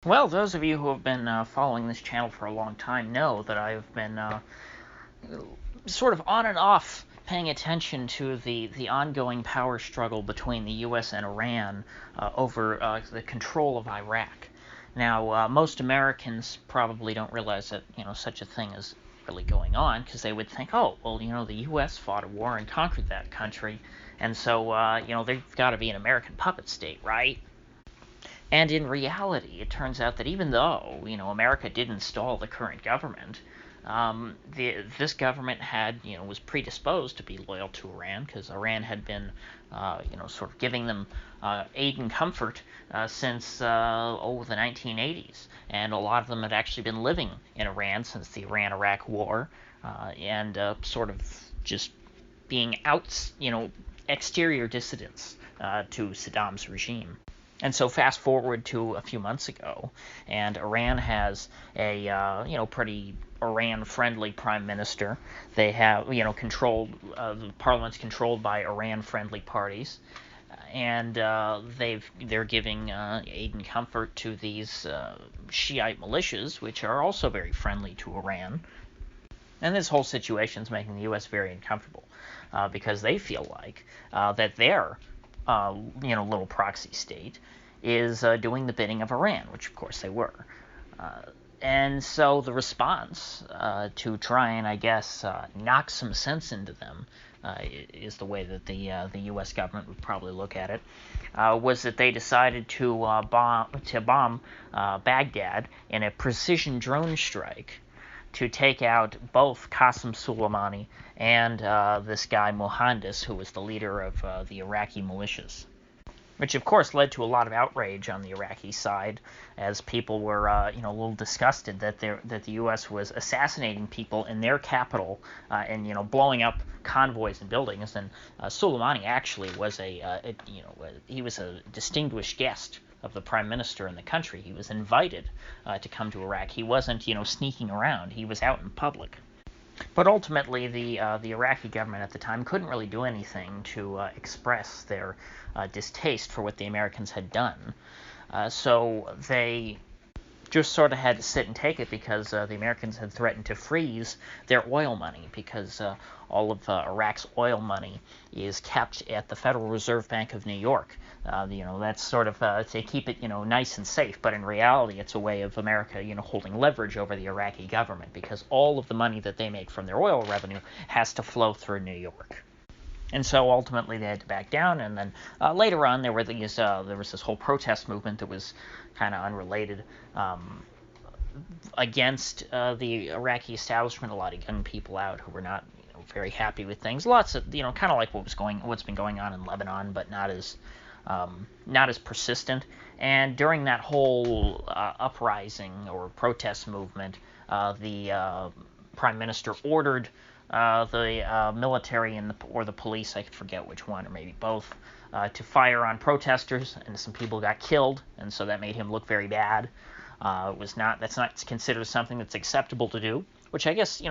Well, those of you who have been following this channel for a long time know that I've been sort of on and off paying attention to the ongoing power struggle between the U.S. and Iran over the control of Iraq. Now, most Americans probably don't realize that such a thing is really going on, because they would think, oh, well, the U.S. fought a war and conquered that country, and so they've got to be an American puppet state, right? And in reality, it turns out that even though America did install the current government, this government was predisposed to be loyal to Iran, because Iran had been sort of giving them aid and comfort since the 1980s, and a lot of them had actually been living in Iran since the Iran-Iraq War, and sort of just being exterior dissidents to Saddam's regime. And so fast forward to a few months ago, and Iran has a pretty Iran-friendly prime minister. They have controlled the parliament's controlled by Iran-friendly parties, and they're giving aid and comfort to these Shiite militias, which are also very friendly to Iran. And this whole situation is making the U.S. very uncomfortable because they feel like that their little proxy state is doing the bidding of Iran, which of course they were. And so the response to try and, I guess, knock some sense into them, is the way that the U.S. government would probably look at it, was that they decided to bomb Baghdad in a precision drone strike to take out both Qasem Soleimani and this guy Mohandas, who was the leader of the Iraqi militias. Which, of course, led to a lot of outrage on the Iraqi side, as people were, a little disgusted that the U.S. was assassinating people in their capital and blowing up convoys and buildings. And Soleimani actually was he was a distinguished guest of the prime minister in the country. He was invited to come to Iraq. He wasn't, sneaking around. He was out in public. But ultimately, the Iraqi government at the time couldn't really do anything to express their distaste for what the Americans had done. So they just sort of had to sit and take it, because the Americans had threatened to freeze their oil money, because all of Iraq's oil money is kept at the Federal Reserve Bank of New York. That's sort of to keep it, nice and safe, but in reality, it's a way of America, holding leverage over the Iraqi government, because all of the money that they make from their oil revenue has to flow through New York. And so ultimately they had to back down, and then later on there was this whole protest movement that was kind of unrelated against the Iraqi establishment. A lot of young people out who were not very happy with things. Lots of kind of like what's been going on in Lebanon, but not as persistent. And during that whole uprising or protest movement, the prime minister ordered the military or the police, I forget which one, or maybe both, to fire on protesters, and some people got killed, and so that made him look very bad. That's not considered something that's acceptable to do, which I guess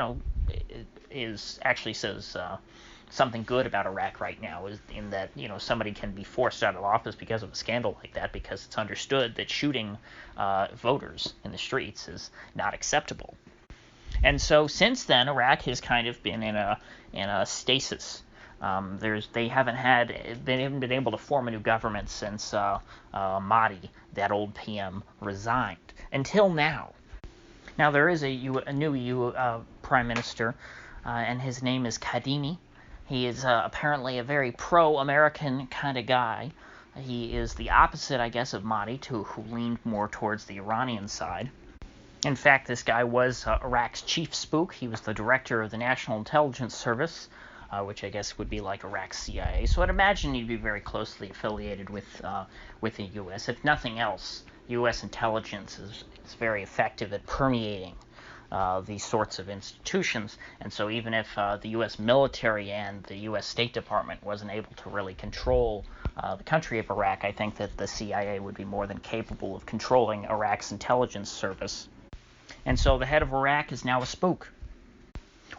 actually says something good about Iraq right now, is in that somebody can be forced out of office because of a scandal like that, because it's understood that shooting voters in the streets is not acceptable. And so since then, Iraq has kind of been in a stasis. They haven't been able to form a new government since Mahdi, that old PM, resigned until now. Now there is a new prime minister, and his name is Kadhimi. He is apparently a very pro-American kind of guy. He is the opposite, I guess, of Mahdi, who leaned more towards the Iranian side. In fact, this guy was Iraq's chief spook. He was the director of the National Intelligence Service, which I guess would be like Iraq's CIA. So I'd imagine he'd be very closely affiliated with the U.S. If nothing else, U.S. intelligence is very effective at permeating these sorts of institutions. And so even if the U.S. military and the U.S. State Department wasn't able to really control the country of Iraq, I think that the CIA would be more than capable of controlling Iraq's intelligence service. And so the head of Iraq is now a spook.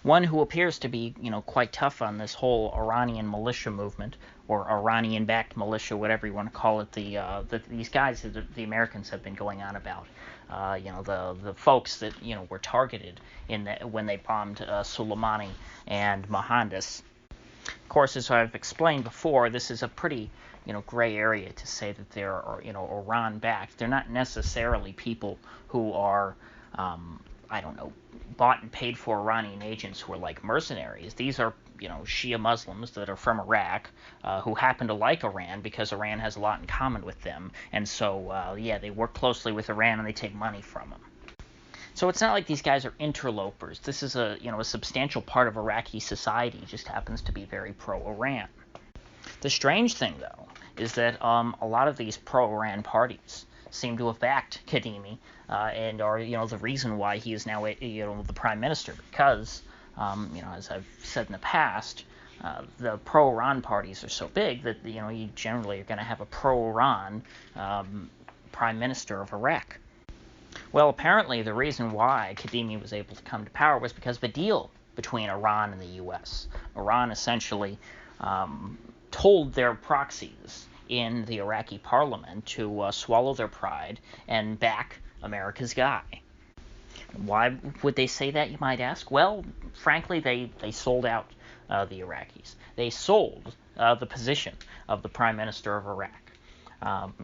One who appears to be, quite tough on this whole Iranian militia movement, or Iranian-backed militia, whatever you want to call it. These guys that the Americans have been going on about. The folks that were targeted when they bombed Soleimani and Mohandas. Of course, as I've explained before, this is a pretty gray area to say that they're Iran-backed. They're not necessarily people who are I don't know, bought and paid for Iranian agents who are like mercenaries. These are Shia Muslims that are from Iraq who happen to like Iran because Iran has a lot in common with them, and so they work closely with Iran and they take money from them. So it's not like these guys are interlopers. This is a substantial part of Iraqi society. Just happens to be very pro-Iran. The strange thing, though, is that a lot of these pro-Iran parties seem to have backed Kadhimi and are the reason why he is now the prime minister, because as I've said in the past, the pro-Iran parties are so big that you generally are going to have a pro-Iran prime minister of Iraq. Well, apparently the reason why Kadhimi was able to come to power was because of a deal between Iran and the U.S. Iran essentially told their proxies in the Iraqi parliament to swallow their pride and back America's guy. Why would they say that, you might ask? Well, frankly, they sold out the Iraqis. They sold the position of the prime minister of Iraq.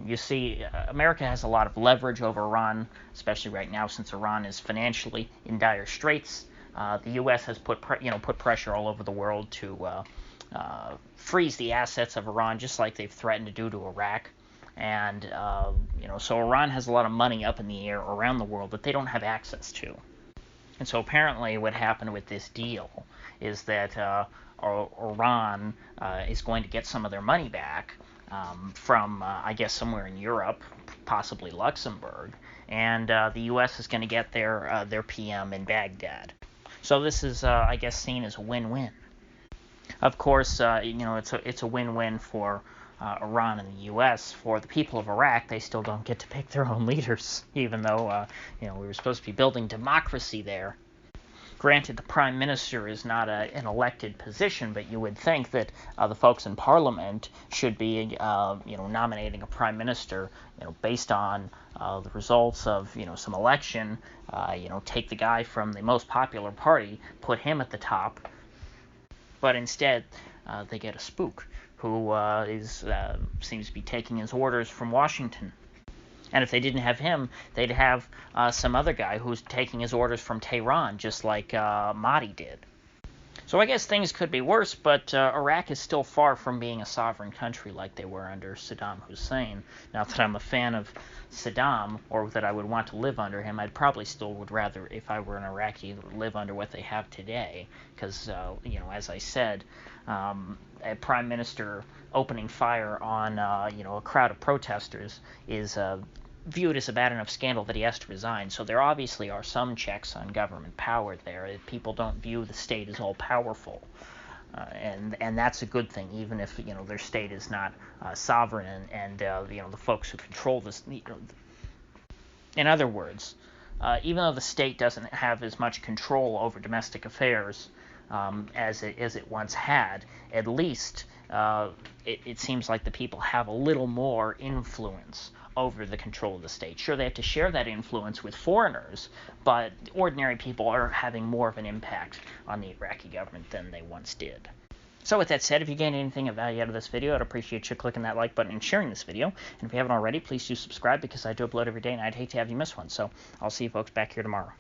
You see, America has a lot of leverage over Iran, especially right now since Iran is financially in dire straits. The U.S. has put pressure all over the world to freeze the assets of Iran, just like they've threatened to do to Iraq. And so Iran has a lot of money up in the air around the world that they don't have access to. And so apparently what happened with this deal is that Iran is going to get some of their money back from, I guess, somewhere in Europe, possibly Luxembourg, and the U.S. is going to get their PM in Baghdad. So this is, I guess, seen as a win-win. Of course, it's a win-win for Iran and the U.S. For the people of Iraq, they still don't get to pick their own leaders, even though we were supposed to be building democracy there. Granted, the prime minister is not an elected position, but you would think that the folks in parliament should be, nominating a prime minister, based on the results of, some election. Take the guy from the most popular party, put him at the top. But instead, they get a spook who seems to be taking his orders from Washington. And if they didn't have him, they'd have some other guy who's taking his orders from Tehran, just like Mahdi did. So I guess things could be worse, but Iraq is still far from being a sovereign country like they were under Saddam Hussein. Not that I'm a fan of Saddam, or that I would want to live under him. I'd probably still would rather, if I were an Iraqi, live under what they have today. Because, as I said, a prime minister opening fire on, a crowd of protesters is viewed as a bad enough scandal that he has to resign. So there obviously are some checks on government power there. People don't view the state as all powerful, and that's a good thing, even if their state is not sovereign and the folks who control this. In other words, even though the state doesn't have as much control over domestic affairs as it once had, at least it seems like the people have a little more influence over the control of the state. Sure, they have to share that influence with foreigners, but ordinary people are having more of an impact on the Iraqi government than they once did. So with that said, if you gained anything of value out of this video, I'd appreciate you clicking that like button and sharing this video. And if you haven't already, please do subscribe, because I do upload every day and I'd hate to have you miss one. So I'll see you folks back here tomorrow.